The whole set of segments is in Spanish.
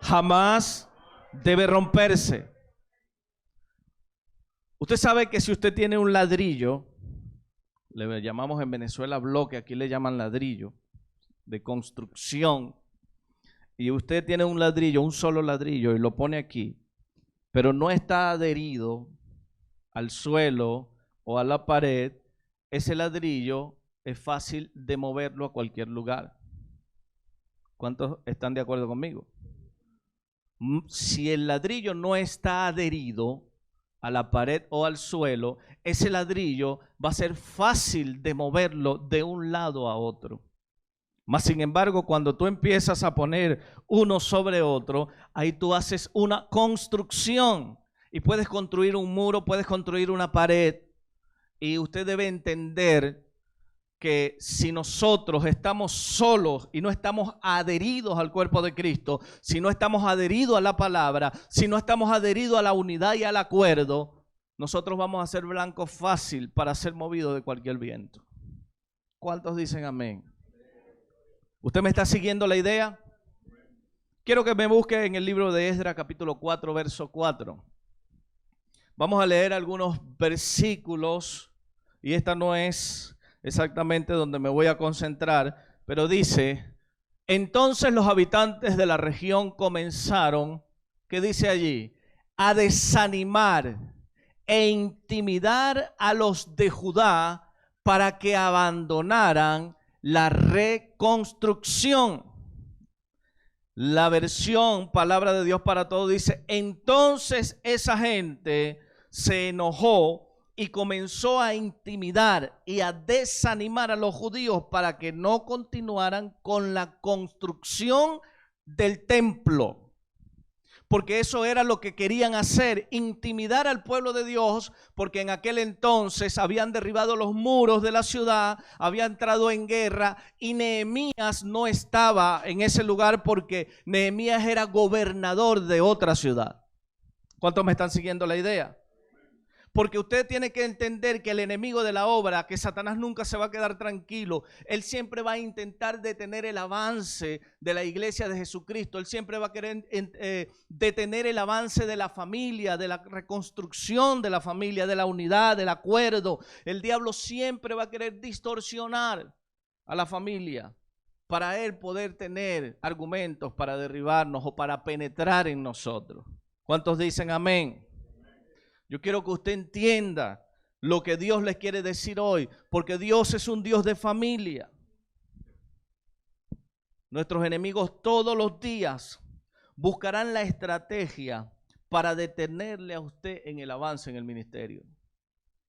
jamás debe romperse. Usted sabe que si usted tiene un ladrillo, le llamamos en Venezuela bloque, aquí le llaman ladrillo, de construcción, y usted tiene un ladrillo, un solo ladrillo, y lo pone aquí, pero no está adherido al suelo o a la pared, ese ladrillo es fácil de moverlo a cualquier lugar. ¿Cuántos están de acuerdo conmigo? Si el ladrillo no está adherido a la pared o al suelo, ese ladrillo va a ser fácil de moverlo de un lado a otro. Mas sin embargo, cuando tú empiezas a poner uno sobre otro, ahí tú haces una construcción y puedes construir un muro, puedes construir una pared. Y usted debe entender que si nosotros estamos solos y no estamos adheridos al cuerpo de Cristo, si no estamos adheridos a la palabra, si no estamos adheridos a la unidad y al acuerdo, nosotros vamos a ser blanco fácil para ser movidos de cualquier viento. ¿Cuántos dicen amén? ¿Usted me está siguiendo la idea? Quiero que me busque en el libro de Esdras, capítulo 4, verso 4. Vamos a leer algunos versículos y esta no es exactamente donde me voy a concentrar, pero dice: entonces los habitantes de la región comenzaron, ¿qué dice allí? A desanimar e intimidar a los de Judá para que abandonaran la reconstrucción. La versión Palabra de Dios para Todos dice: entonces esa gente se enojó y comenzó a intimidar y a desanimar a los judíos para que no continuaran con la construcción del templo. Porque eso era lo que querían hacer, intimidar al pueblo de Dios, porque en aquel entonces habían derribado los muros de la ciudad, había entrado en guerra y Nehemías no estaba en ese lugar porque Nehemías era gobernador de otra ciudad. ¿Cuántos me están siguiendo la idea? Porque usted tiene que entender que el enemigo de la obra, que Satanás nunca se va a quedar tranquilo, él siempre va a intentar detener el avance de la iglesia de Jesucristo, él siempre va a querer detener el avance de la familia, de la reconstrucción de la familia, de la unidad, del acuerdo. El diablo siempre va a querer distorsionar a la familia para él poder tener argumentos para derribarnos o para penetrar en nosotros. ¿Cuántos dicen amén? Yo quiero que usted entienda lo que Dios les quiere decir hoy, porque Dios es un Dios de familia. Nuestros enemigos todos los días buscarán la estrategia para detenerle a usted en el avance en el ministerio.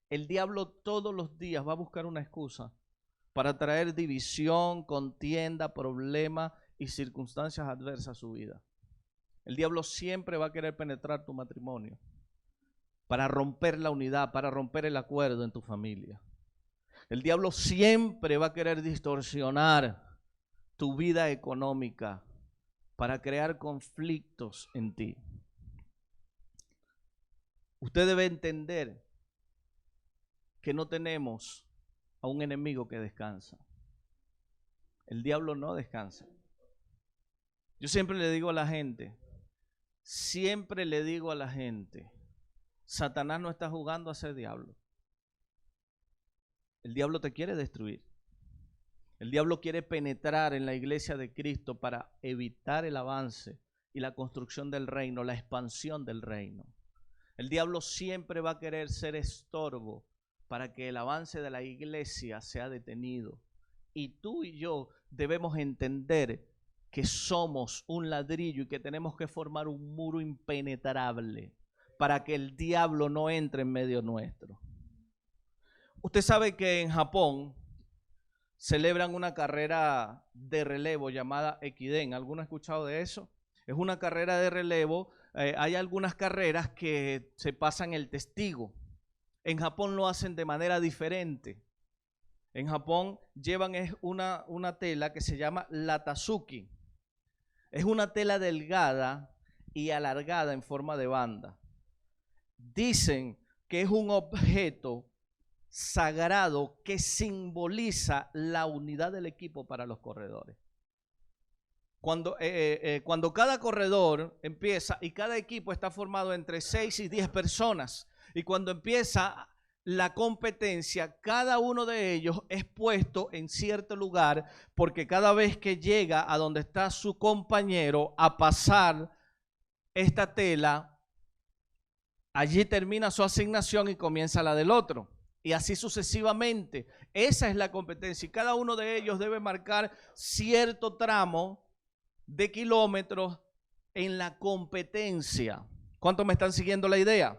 El diablo todos los días va a buscar una excusa para traer división, contienda, problemas y circunstancias adversas a su vida. El diablo siempre va a querer penetrar tu matrimonio, para romper la unidad, para romper el acuerdo en tu familia. El diablo siempre va a querer distorsionar tu vida económica para crear conflictos en ti. Usted debe entender que no tenemos a un enemigo que descansa. El diablo no descansa. Yo siempre le digo a la gente, Satanás no está jugando a ser diablo. El diablo te quiere destruir. El diablo quiere penetrar en la iglesia de Cristo para evitar el avance y la construcción del reino, la expansión del reino. El diablo siempre va a querer ser estorbo para que el avance de la iglesia sea detenido. Y tú y yo debemos entender que somos un ladrillo y que tenemos que formar un muro impenetrable para que el diablo no entre en medio nuestro. Usted sabe que en Japón celebran una carrera de relevo llamada Ekiden. ¿Alguno ha escuchado de eso? Es una carrera de relevo. Hay algunas carreras que se pasan el testigo. En Japón lo hacen de manera diferente. En Japón llevan una tela que se llama latazuki. Es una tela delgada y alargada en forma de banda. Dicen que es un objeto sagrado que simboliza la unidad del equipo para los corredores. Cuando cada corredor empieza y cada equipo está formado entre 6 y 10 personas, y cuando empieza la competencia, cada uno de ellos es puesto en cierto lugar, porque cada vez que llega a donde está su compañero a pasar esta tela, allí termina su asignación y comienza la del otro. Y así sucesivamente. Esa es la competencia. Y cada uno de ellos debe marcar cierto tramo de kilómetros en la competencia. ¿Cuántos me están siguiendo la idea?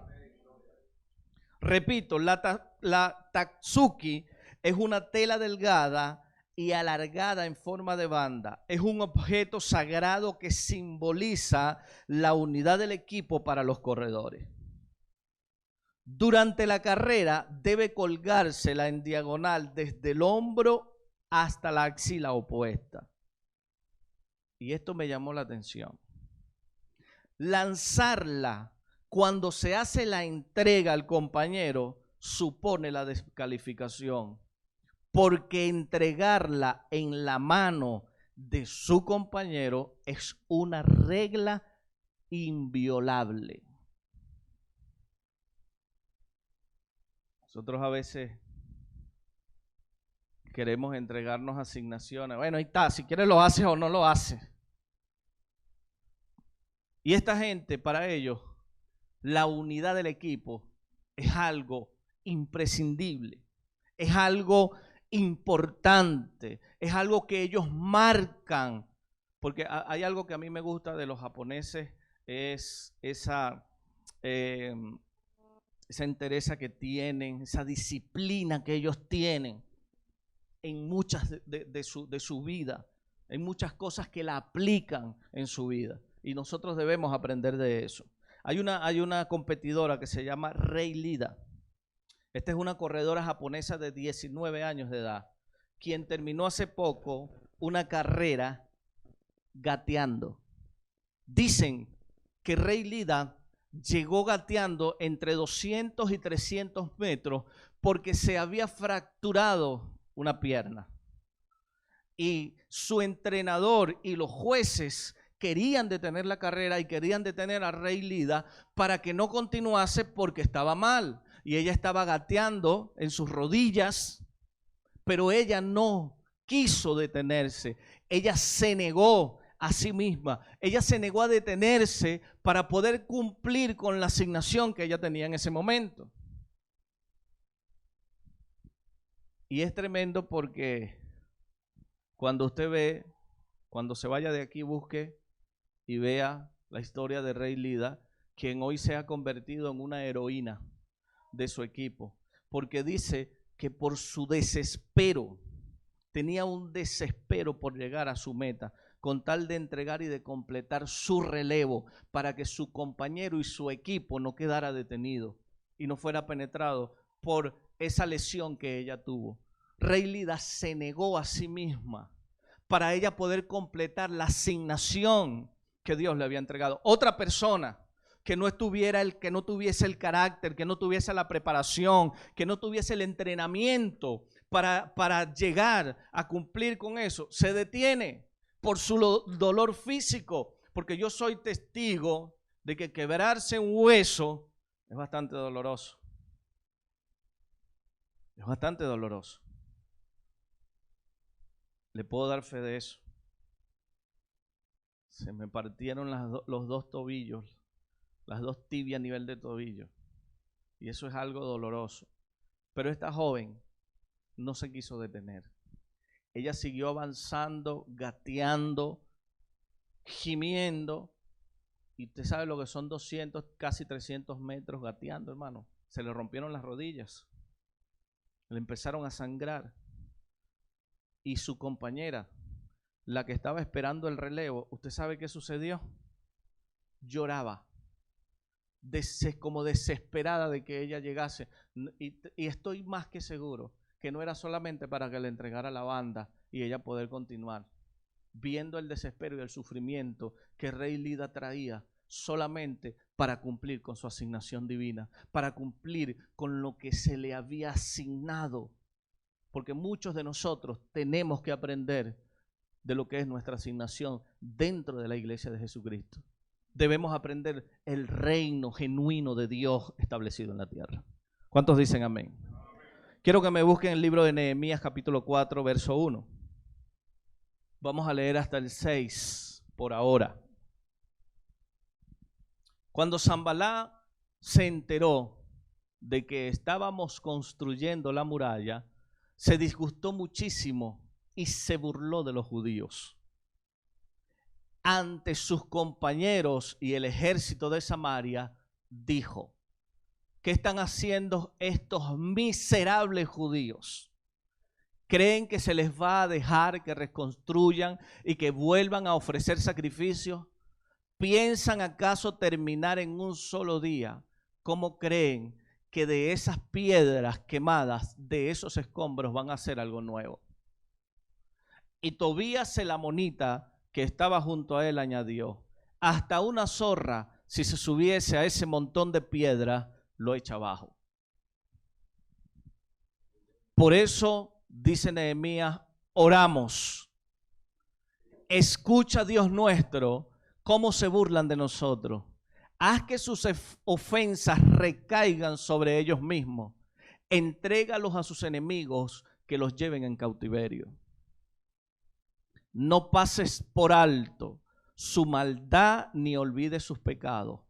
Repito, la tatsuki es una tela delgada y alargada en forma de banda. Es un objeto sagrado que simboliza la unidad del equipo para los corredores. Durante la carrera debe colgársela en diagonal desde el hombro hasta la axila opuesta. Y esto me llamó la atención. Lanzarla cuando se hace la entrega al compañero supone la descalificación, porque entregarla en la mano de su compañero es una regla inviolable. Nosotros a veces queremos entregarnos asignaciones. Bueno, ahí está, si quieres lo haces o no lo haces. Y esta gente, para ellos, la unidad del equipo es algo imprescindible, es algo importante, es algo que ellos marcan. Porque hay algo que a mí me gusta de los japoneses, es esa entereza que tienen, esa disciplina que ellos tienen en muchas de su vida, en muchas cosas que la aplican en su vida. Y nosotros debemos aprender de eso. Hay una competidora que se llama Rei Lida. Esta es una corredora japonesa de 19 años de edad, quien terminó hace poco una carrera gateando. Dicen que Rei Lida llegó gateando entre 200 y 300 metros porque se había fracturado una pierna. Y su entrenador y los jueces querían detener la carrera y querían detener a Rei Lida para que no continuase porque estaba mal. Y ella estaba gateando en sus rodillas, pero ella no quiso detenerse. Ella se negó a sí misma. Ella se negó a detenerse para poder cumplir con la asignación que ella tenía en ese momento. Y es tremendo porque cuando usted ve, cuando se vaya de aquí, busque y vea la historia de Rei Lida, quien hoy se ha convertido en una heroína de su equipo, porque dice que por su desespero, tenía un desespero por llegar a su meta, con tal de entregar y de completar su relevo para que su compañero y su equipo no quedara detenido y no fuera penetrado por esa lesión que ella tuvo. Rei Lida se negó a sí misma para ella poder completar la asignación que Dios le había entregado. Otra persona que no tuviese el carácter, que no tuviese la preparación, que no tuviese el entrenamiento para llegar a cumplir con eso, se detiene por su dolor físico, porque yo soy testigo de que quebrarse un hueso es bastante doloroso. Es bastante doloroso. Le puedo dar fe de eso. Se me partieron los dos tobillos, las dos tibias a nivel de tobillo. Y eso es algo doloroso. Pero esta joven no se quiso detener. Ella siguió avanzando, gateando, gimiendo. Y usted sabe lo que son 200, casi 300 metros gateando, hermano. Se le rompieron las rodillas. Le empezaron a sangrar. Y su compañera, la que estaba esperando el relevo, ¿usted sabe qué sucedió? Lloraba, como desesperada de que ella llegase. Y estoy más que seguro que no era solamente para que le entregara la banda y ella poder continuar. Viendo el desespero y el sufrimiento que Rei Lida traía solamente para cumplir con su asignación divina, para cumplir con lo que se le había asignado. Porque muchos de nosotros tenemos que aprender de lo que es nuestra asignación dentro de la iglesia de Jesucristo. Debemos aprender el reino genuino de Dios establecido en la tierra. ¿Cuántos dicen amén? Quiero que me busquen el libro de Nehemías capítulo 4, verso 1. Vamos a leer hasta el 6 por ahora. Cuando Sanballat se enteró de que estábamos construyendo la muralla, se disgustó muchísimo y se burló de los judíos. Ante sus compañeros y el ejército de Samaria, dijo: ¿qué están haciendo estos miserables judíos? ¿Creen que se les va a dejar que reconstruyan y que vuelvan a ofrecer sacrificios? ¿Piensan acaso terminar en un solo día? ¿Cómo creen que de esas piedras quemadas, de esos escombros, van a hacer algo nuevo? Y Tobías el amonita, que estaba junto a él, añadió: hasta una zorra, si se subiese a ese montón de piedra, lo echa abajo. Por eso, dice Nehemías, oramos. Escucha, Dios nuestro, cómo se burlan de nosotros. Haz que sus ofensas recaigan sobre ellos mismos. Entrégalos a sus enemigos, que los lleven en cautiverio. No pases por alto su maldad ni olvides sus pecados,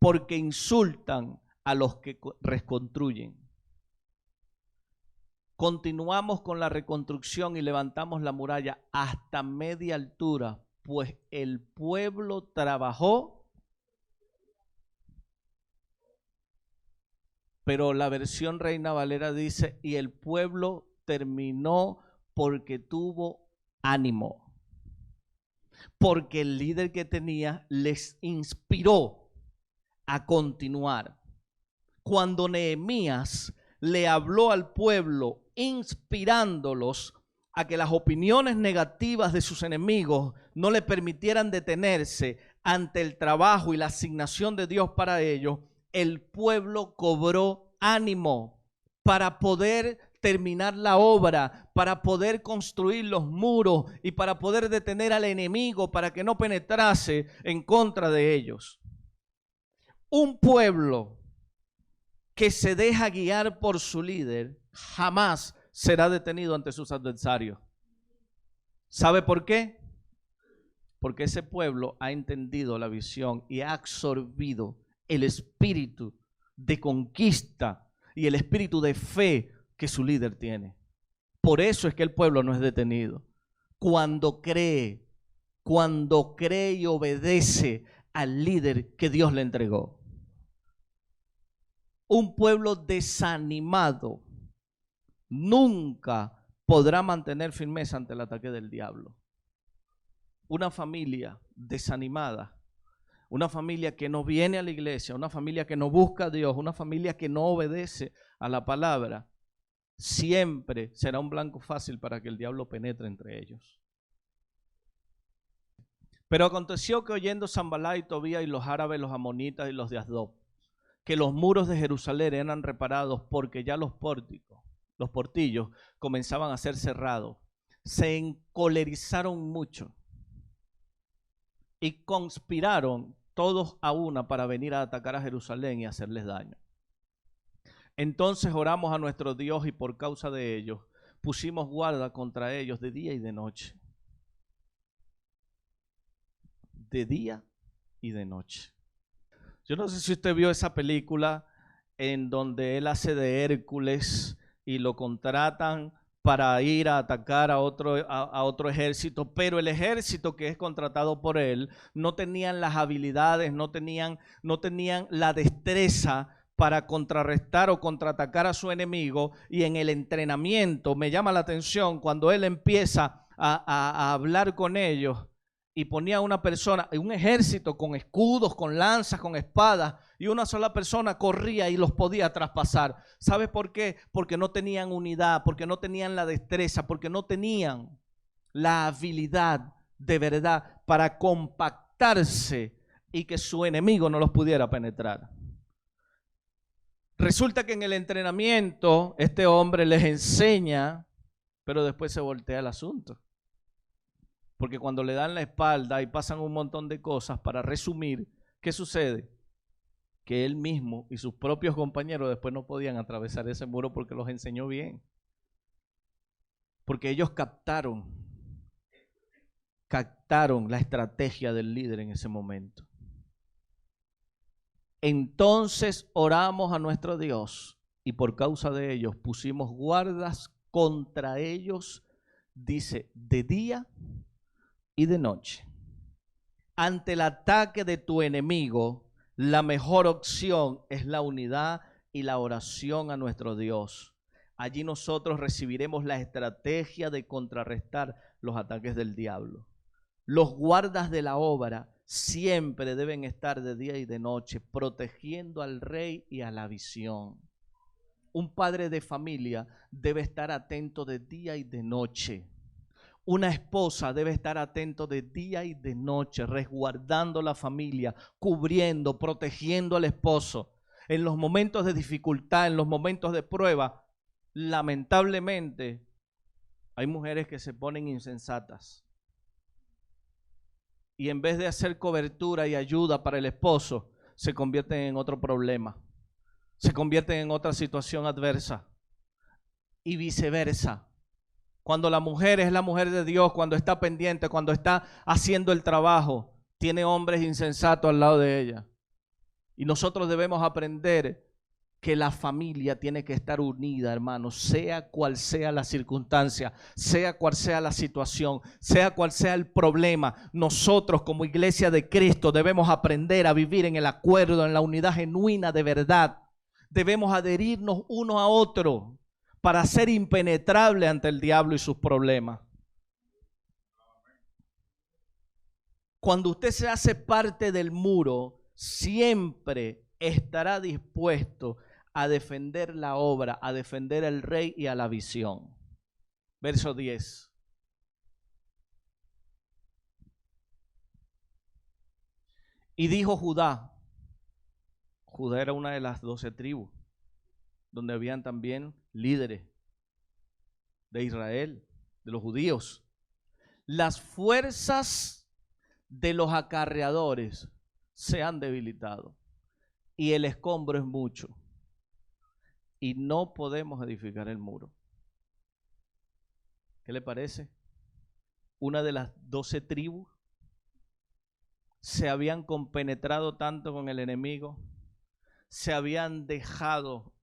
porque insultan a los que reconstruyen. Continuamos con la reconstrucción y levantamos la muralla hasta media altura, pues el pueblo trabajó. Pero la versión Reina Valera dice: y el pueblo terminó porque tuvo ánimo. Porque el líder que tenía les inspiró a continuar. Cuando Nehemías le habló al pueblo, inspirándolos a que las opiniones negativas de sus enemigos no le permitieran detenerse ante el trabajo y la asignación de Dios para ellos, el pueblo cobró ánimo para poder terminar la obra, para poder construir los muros y para poder detener al enemigo para que no penetrase en contra de ellos. Un pueblo que se deja guiar por su líder jamás será detenido ante sus adversarios. ¿Sabe por qué? Porque ese pueblo ha entendido la visión y ha absorbido el espíritu de conquista y el espíritu de fe que su líder tiene. Por eso es que el pueblo no es detenido. Cuando cree y obedece al líder que Dios le entregó. Un pueblo desanimado nunca podrá mantener firmeza ante el ataque del diablo. Una familia desanimada, una familia que no viene a la iglesia, una familia que no busca a Dios, una familia que no obedece a la palabra, siempre será un blanco fácil para que el diablo penetre entre ellos. Pero aconteció que oyendo Sanballat y Tobías y los árabes, los amonitas y los de Asdod, que los muros de Jerusalén eran reparados porque ya los portillos comenzaban a ser cerrados, se encolerizaron mucho y conspiraron todos a una para venir a atacar a Jerusalén y hacerles daño. Entonces oramos a nuestro Dios y por causa de ellos pusimos guarda contra ellos de día y de noche. De día y de noche. Yo no sé si usted vio esa película en donde él hace de Hércules y lo contratan para ir a atacar a otro ejército, pero el ejército que es contratado por él no tenían las habilidades, no tenían la destreza para contrarrestar o contraatacar a su enemigo. Y en el entrenamiento me llama la atención cuando él empieza a hablar con ellos y ponía a una persona, un ejército con escudos, con lanzas, con espadas, y una sola persona corría y los podía traspasar. ¿Sabes por qué? Porque no tenían unidad, porque no tenían la destreza, porque no tenían la habilidad de verdad para compactarse y que su enemigo no los pudiera penetrar. Resulta que en el entrenamiento este hombre les enseña, pero después se voltea el asunto. Porque cuando le dan la espalda y pasan un montón de cosas, para resumir, ¿qué sucede? Que él mismo y sus propios compañeros después no podían atravesar ese muro porque los enseñó bien. Porque ellos captaron la estrategia del líder en ese momento. Entonces oramos a nuestro Dios y por causa de ellos pusimos guardas contra ellos, dice, de día y de noche. Ante el ataque de tu enemigo, la mejor opción es la unidad y la oración a nuestro Dios. Allí nosotros recibiremos la estrategia de contrarrestar los ataques del diablo. Los guardas de la obra siempre deben estar de día y de noche, protegiendo al rey y a la visión. Un padre de familia debe estar atento de día y de noche. Una esposa debe estar atento de día y de noche, resguardando la familia, cubriendo, protegiendo al esposo. En los momentos de dificultad, en los momentos de prueba, lamentablemente hay mujeres que se ponen insensatas. Y en vez de hacer cobertura y ayuda para el esposo, se convierten en otro problema. Se convierten en otra situación adversa. Y viceversa. Cuando la mujer es la mujer de Dios, cuando está pendiente, cuando está haciendo el trabajo, tiene hombres insensatos al lado de ella. Y nosotros debemos aprender que la familia tiene que estar unida, hermanos, sea cual sea la circunstancia, sea cual sea la situación, sea cual sea el problema. Nosotros como iglesia de Cristo debemos aprender a vivir en el acuerdo, en la unidad genuina de verdad. Debemos adherirnos uno a otro para ser impenetrable ante el diablo y sus problemas. Cuando usted se hace parte del muro, siempre estará dispuesto a defender la obra, a defender al rey y a la visión. Verso 10. Y dijo Judá. Judá era una de las 12 tribus, donde habían también líderes de Israel, de los judíos. Las fuerzas de los acarreadores se han debilitado y el escombro es mucho y no podemos edificar el muro. ¿Qué le parece? Una de las 12 tribus se habían compenetrado tanto con el enemigo, se habían dejado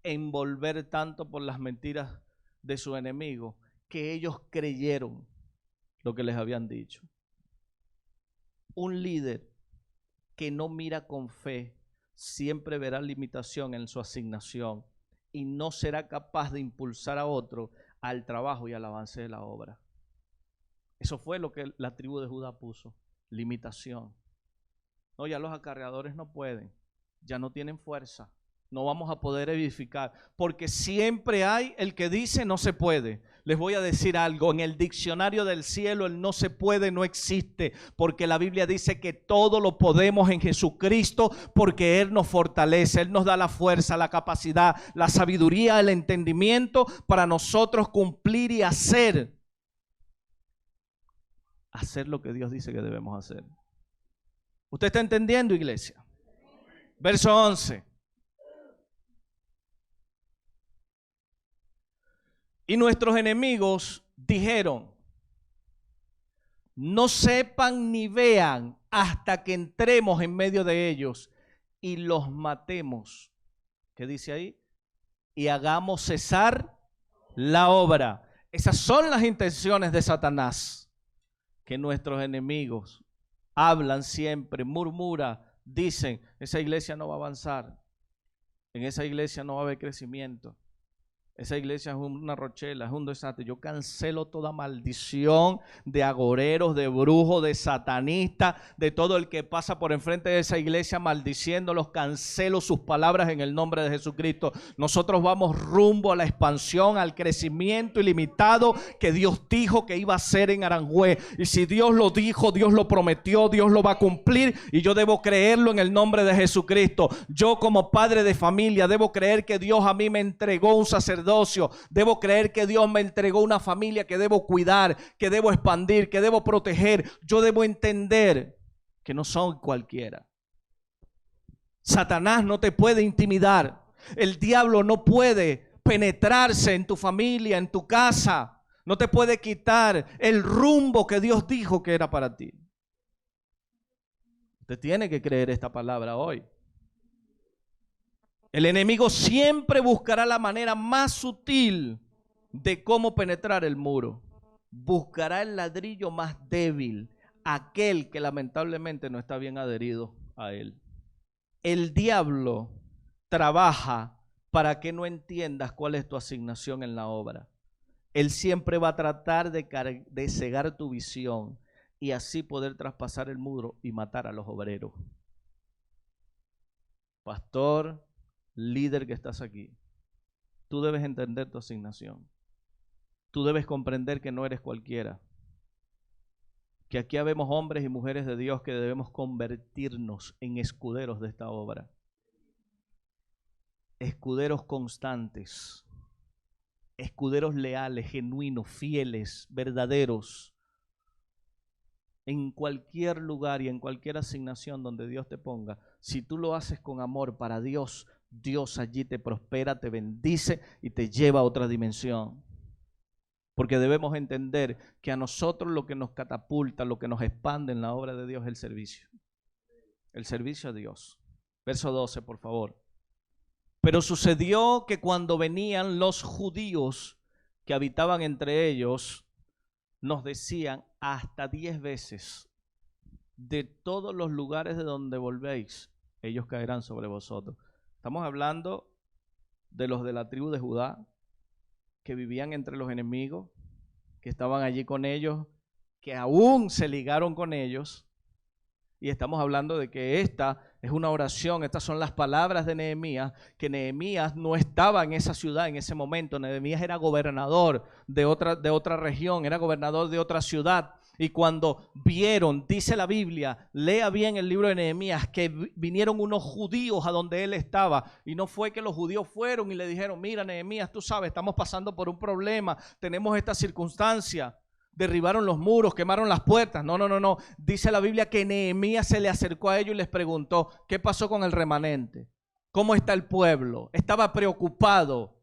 envolver tanto por las mentiras de su enemigo, que ellos creyeron lo que les habían dicho. Un líder que no mira con fe siempre verá limitación en su asignación y no será capaz de impulsar a otro al trabajo y al avance de la obra. Eso fue lo que la tribu de Judá puso, limitación. No, ya los acarreadores no pueden, ya no tienen fuerza, no vamos a poder edificar, porque siempre hay el que dice no se puede. Les voy a decir algo, en el diccionario del cielo el no se puede no existe, porque la Biblia dice que todo lo podemos en Jesucristo, porque Él nos fortalece, Él nos da la fuerza, la capacidad, la sabiduría, el entendimiento para nosotros cumplir y hacer lo que Dios dice que debemos hacer. ¿Usted está entendiendo, iglesia? Verso 11. Y nuestros enemigos dijeron: no sepan ni vean hasta que entremos en medio de ellos y los matemos. ¿Qué dice ahí? Y hagamos cesar la obra. Esas son las intenciones de Satanás. Que nuestros enemigos hablan siempre, murmuran, dicen: esa iglesia no va a avanzar, en esa iglesia no va a haber crecimiento, esa iglesia es una rochela, es un desastre. Yo cancelo toda maldición de agoreros, de brujos, de satanistas, de todo el que pasa por enfrente de esa iglesia maldiciéndolos. Cancelo sus palabras en el nombre de Jesucristo. Nosotros vamos rumbo a la expansión, al crecimiento ilimitado que Dios dijo que iba a hacer en Aranjuez. Y si Dios lo dijo, Dios lo prometió, Dios lo va a cumplir y yo debo creerlo en el nombre de Jesucristo. Yo como padre de familia debo creer que Dios a mí me entregó un sacerdocio sacerdocio. Debo creer que Dios me entregó una familia que debo cuidar, que debo expandir, que debo proteger. Yo debo entender que no soy cualquiera. Satanás no te puede intimidar. El diablo no puede penetrarse en tu familia, en tu casa. No te puede quitar el rumbo que Dios dijo que era para ti. Usted tiene que creer esta palabra hoy. El enemigo siempre buscará la manera más sutil de cómo penetrar el muro. Buscará el ladrillo más débil, aquel que lamentablemente no está bien adherido a él. El diablo trabaja para que no entiendas cuál es tu asignación en la obra. Él siempre va a tratar de cegar tu visión y así poder traspasar el muro y matar a los obreros. Pastor, líder que estás aquí, tú debes entender tu asignación. Tú debes comprender que no eres cualquiera. Que aquí habemos hombres y mujeres de Dios que debemos convertirnos en escuderos de esta obra. Escuderos constantes, escuderos leales, genuinos, fieles, verdaderos. En cualquier lugar y en cualquier asignación donde Dios te ponga, si tú lo haces con amor para Dios, Dios allí te prospera, te bendice y te lleva a otra dimensión. Porque debemos entender que a nosotros lo que nos catapulta, lo que nos expande en la obra de Dios es el servicio. El servicio a Dios. Verso 12, por favor. Pero sucedió que cuando venían los judíos que habitaban entre ellos, nos decían hasta 10 veces, de todos los lugares de donde volvéis, ellos caerán sobre vosotros. Estamos hablando de los de la tribu de Judá, que vivían entre los enemigos, que estaban allí con ellos, que aún se ligaron con ellos. Y estamos hablando de que esta es una oración, estas son las palabras de Nehemías, que Nehemías no estaba en esa ciudad en ese momento. Nehemías era gobernador de otra región, era gobernador de otra ciudad. Y cuando vieron, dice la Biblia, lea bien el libro de Nehemías, que vinieron unos judíos a donde él estaba. Y no fue que los judíos fueron y le dijeron, mira Nehemías, tú sabes, estamos pasando por un problema, tenemos esta circunstancia. Derribaron los muros, quemaron las puertas. No. Dice la Biblia que Nehemías se le acercó a ellos y les preguntó, ¿qué pasó con el remanente? ¿Cómo está el pueblo? Estaba preocupado.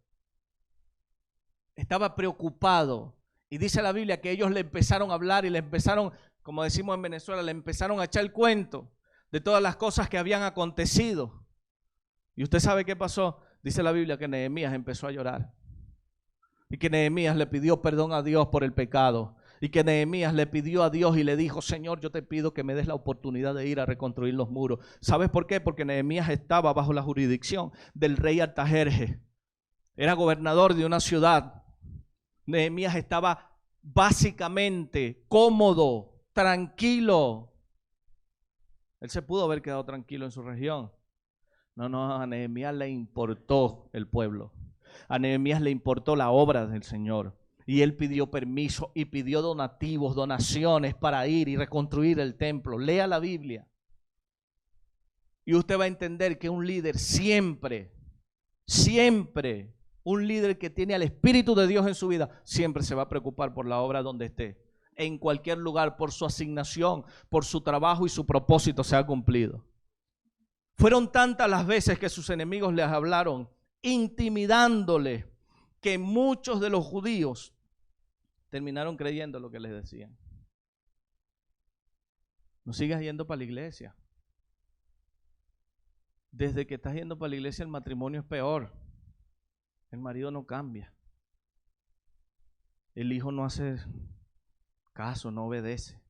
Estaba preocupado. Y dice la Biblia que ellos le empezaron a hablar y le empezaron, como decimos en Venezuela, le empezaron a echar el cuento de todas las cosas que habían acontecido. ¿Y usted sabe qué pasó? Dice la Biblia que Nehemías empezó a llorar. Y que Nehemías le pidió perdón a Dios por el pecado. Y que Nehemías le pidió a Dios y le dijo, Señor, yo te pido que me des la oportunidad de ir a reconstruir los muros. ¿Sabes por qué? Porque Nehemías estaba bajo la jurisdicción del rey Artajerjes. Era gobernador de una ciudad. Nehemías estaba básicamente cómodo, tranquilo. Él se pudo haber quedado tranquilo en su región. No, a Nehemías le importó el pueblo. A Nehemías le importó la obra del Señor. Y él pidió permiso y pidió donativos, donaciones para ir y reconstruir el templo. Lea la Biblia. Y usted va a entender que un líder siempre, un líder que tiene al Espíritu de Dios en su vida, siempre se va a preocupar por la obra donde esté. En cualquier lugar, por su asignación, por su trabajo y su propósito se ha cumplido. Fueron tantas las veces que sus enemigos les hablaron, intimidándole, que muchos de los judíos terminaron creyendo lo que les decían. No sigas yendo para la iglesia. Desde que estás yendo para la iglesia el matrimonio es peor. El marido no cambia. El hijo no hace caso, no obedece.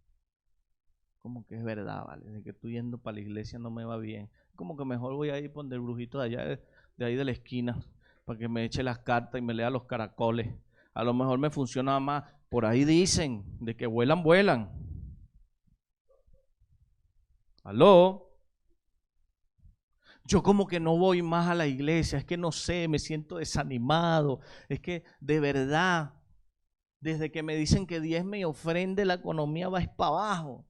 Como que es verdad, vale. Desde que estoy yendo para la iglesia no me va bien. Como que mejor voy a ir por el brujito de allá, de ahí de la esquina, para que me eche las cartas y me lea los caracoles. A lo mejor me funciona más. Por ahí dicen de que vuelan, vuelan. ¿Aló? Yo como que no voy más a la iglesia, es que no sé, me siento desanimado. Es que de verdad, desde que me dicen que diezme y ofrende, la economía va para abajo.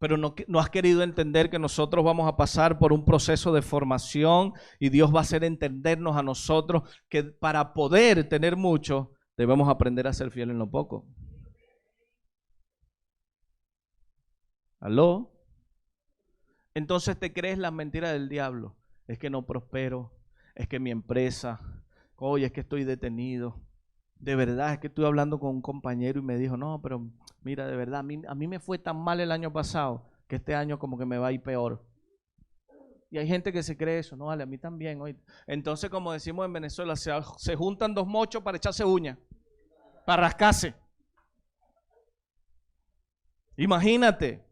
pero no has querido entender que nosotros vamos a pasar por un proceso de formación y Dios va a hacer entendernos a nosotros que para poder tener mucho, debemos aprender a ser fiel en lo poco. ¿Aló? Entonces te crees las mentiras del diablo. Es que no prospero, es que mi empresa, oye, es que estoy detenido. De verdad, es que estuve hablando con un compañero y me dijo, no, pero mira, de verdad, a mí me fue tan mal el año pasado que este año como que me va a ir peor. Y hay gente que se cree eso, no, vale, a mí también. Oye. Entonces, como decimos en Venezuela, se juntan dos mochos para echarse uñas, para rascarse. Imagínate.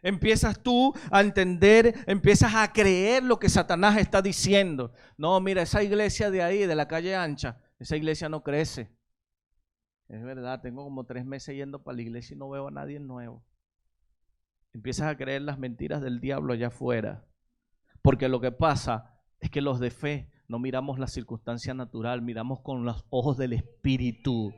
Empiezas tú a entender, empiezas a creer lo que Satanás está diciendo. No, mira, esa iglesia de ahí, de la calle ancha, esa iglesia no crece. Es verdad, tengo como 3 meses yendo para la iglesia y no veo a nadie nuevo. Empiezas a creer las mentiras del diablo allá afuera. Porque lo que pasa es que los de fe no miramos la circunstancia natural, miramos con los ojos del Espíritu.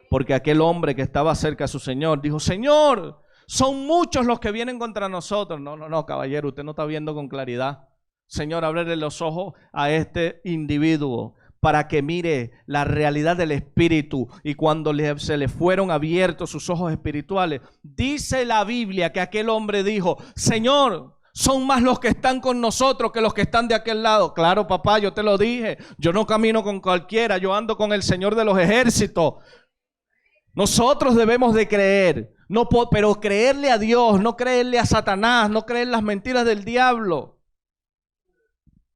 Porque aquel hombre que estaba cerca a su Señor dijo, Señor, son muchos los que vienen contra nosotros. No, caballero, usted no está viendo con claridad. Señor, ábrele los ojos a este individuo para que mire la realidad del Espíritu. Y cuando se le fueron abiertos sus ojos espirituales, dice la Biblia que aquel hombre dijo, Señor, son más los que están con nosotros que los que están de aquel lado. Claro, papá, yo te lo dije. Yo no camino con cualquiera, yo ando con el Señor de los ejércitos. Nosotros debemos de creer, pero creerle a Dios, no creerle a Satanás, no creer las mentiras del diablo.